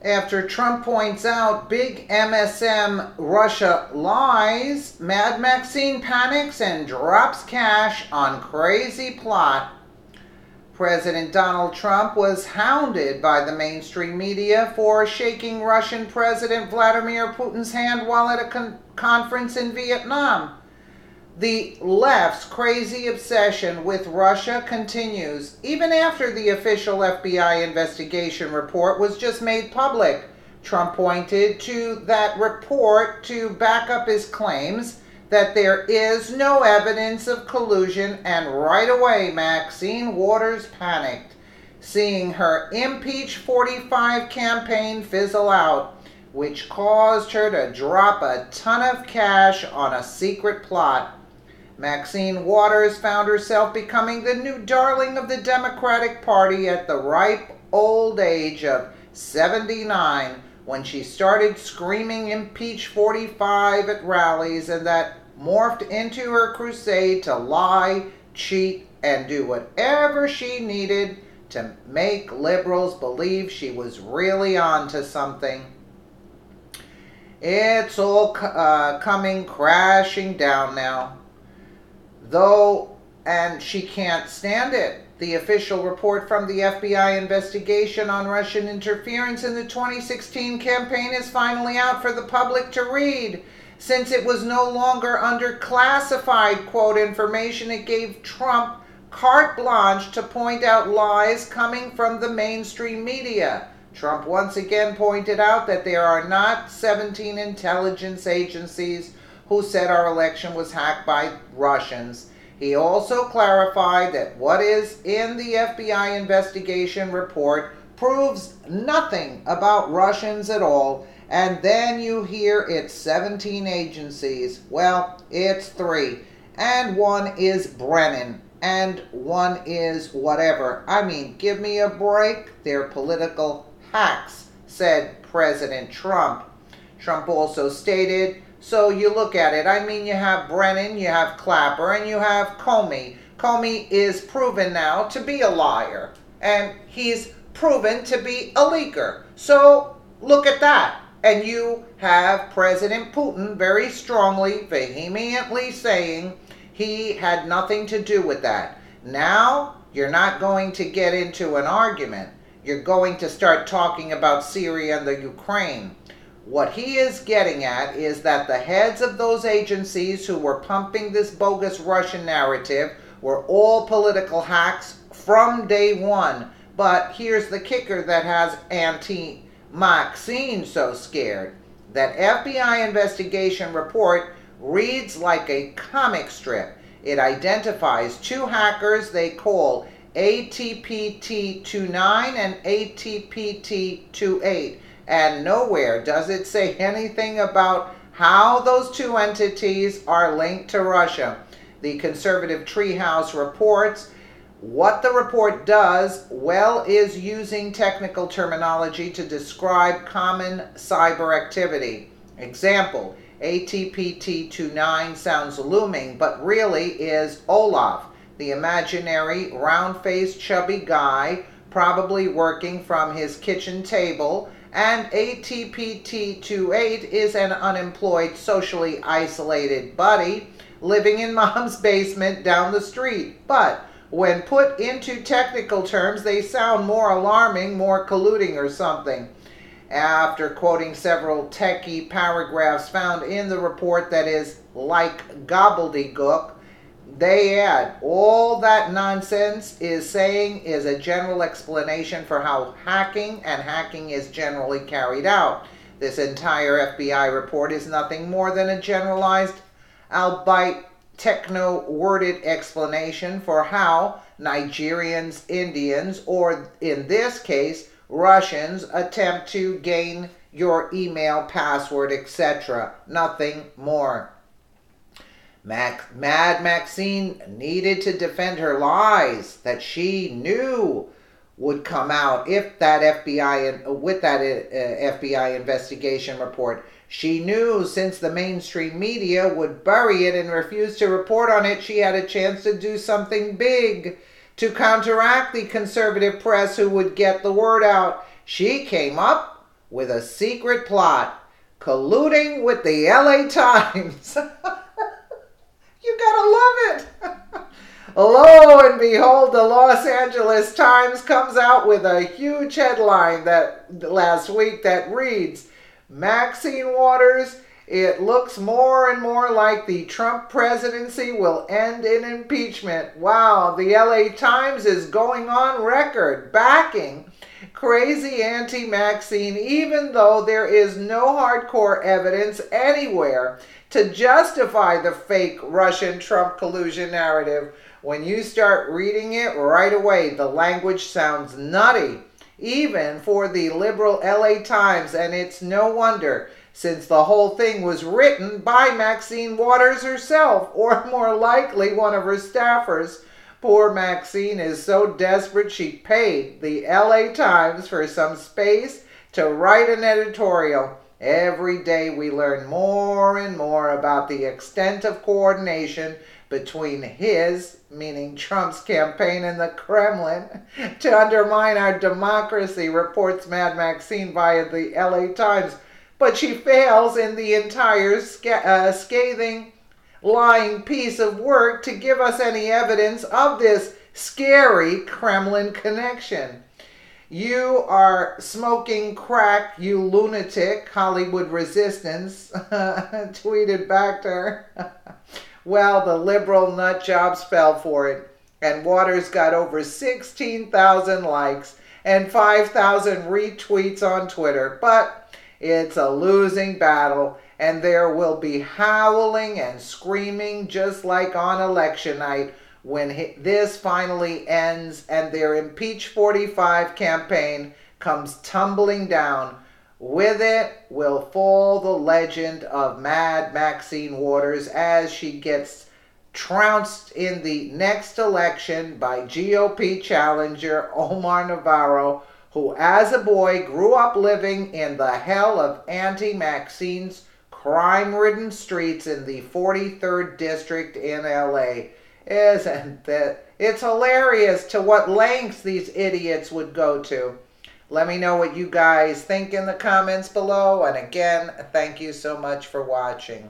After Trump points out big MSM Russia lies, Mad Maxine panics and drops cash on crazy plot. President Donald Trump was hounded by the mainstream media for shaking Russian President Vladimir Putin's hand while at a conference in Vietnam. The left's crazy obsession with Russia continues, even after the official FBI investigation report was just made public. Trump pointed to that report to back up his claims that there is no evidence of collusion, and right away Maxine Waters panicked, seeing her Impeach 45 campaign fizzle out, which caused her to drop a ton of cash on a secret plot. Maxine Waters found herself becoming the new darling of the Democratic Party at the ripe old age of 79 when she started screaming Impeach 45 at rallies, and that morphed into her crusade to lie, cheat, and do whatever she needed to make liberals believe she was really on to something. It's all coming crashing down now. Though, and she can't stand it. The official report from the FBI investigation on Russian interference in the 2016 campaign is finally out for the public to read. Since it was no longer under classified, quote, information, it gave Trump carte blanche to point out lies coming from the mainstream media. Trump once again pointed out that there are not 17 intelligence agencies who said our election was hacked by Russians. He also clarified that what is in the FBI investigation report proves nothing about Russians at all, and then you hear it's 17 agencies. Well, it's 3, and one is Brennan, and one is whatever. I mean, give me a break. They're political hacks, said President Trump. Trump also stated, so you look at it, I mean, you have Brennan, you have Clapper, and you have Comey. Comey is proven now to be a liar, and he's proven to be a leaker. So look at that. And you have President Putin very strongly, vehemently saying he had nothing to do with that. Now, you're not going to get into an argument. You're going to start talking about Syria and the Ukraine. What he is getting at is that the heads of those agencies who were pumping this bogus Russian narrative were all political hacks from day one. But here's the kicker that has Maxine so scared. That FBI investigation report reads like a comic strip. It identifies 2 hackers they call ATPT-29 and ATPT-28. And nowhere does it say anything about how those 2 entities are linked to Russia. The conservative Treehouse reports what the report does, well, is using technical terminology to describe common cyber activity. Example, ATPT-29 sounds looming, but really is Olaf, the imaginary, round-faced, chubby guy, probably working from his kitchen table, and ATPT-28 is an unemployed, socially isolated buddy living in mom's basement down the street. But when put into technical terms, they sound more alarming, more colluding or something. After quoting several techie paragraphs found in the report that is like gobbledygook, they add, all that nonsense is saying is a general explanation for how hacking is generally carried out. This entire FBI report is nothing more than a generalized, albeit techno-worded explanation for how Nigerians, Indians, or in this case, Russians attempt to gain your email password, etc. Nothing more. Mad Maxine needed to defend her lies that she knew would come out if that FBI investigation report. She knew since the mainstream media would bury it and refuse to report on it, she had a chance to do something big to counteract the conservative press who would get the word out. She came up with a secret plot, colluding with the LA Times. You gotta love it. Lo and behold, the Los Angeles Times comes out with a huge headline that last week that reads, Maxine Waters, it looks more and more like the Trump presidency will end in impeachment. Wow, the LA Times is going on record backing crazy anti-Maxine, even though there is no hardcore evidence anywhere to justify the fake Russian Trump collusion narrative. When you start reading it right away, the language sounds nutty, even for the liberal LA Times, and it's no wonder, since the whole thing was written by Maxine Waters herself, or more likely one of her staffers. Poor Maxine is so desperate she paid the LA Times for some space to write an editorial. Every day we learn more and more about the extent of coordination between his, meaning Trump's campaign, and the Kremlin to undermine our democracy, reports Mad Maxine via the LA Times. But she fails in the entire scathing, lying piece of work to give us any evidence of this scary Kremlin connection. You are smoking crack, you lunatic, Hollywood Resistance tweeted back to her. Well, the liberal nut jobs fell for it, and Waters got over 16,000 likes and 5,000 retweets on Twitter. But it's a losing battle, and there will be howling and screaming just like on election night when this finally ends and their Impeach 45 campaign comes tumbling down. With it will fall the legend of Mad Maxine Waters as she gets trounced in the next election by GOP challenger Omar Navarro, who as a boy grew up living in the hell of anti-Maxine's crime-ridden streets in the 43rd District in LA. Isn't that? It's hilarious to what lengths these idiots would go to. Let me know what you guys think in the comments below. And again, thank you so much for watching.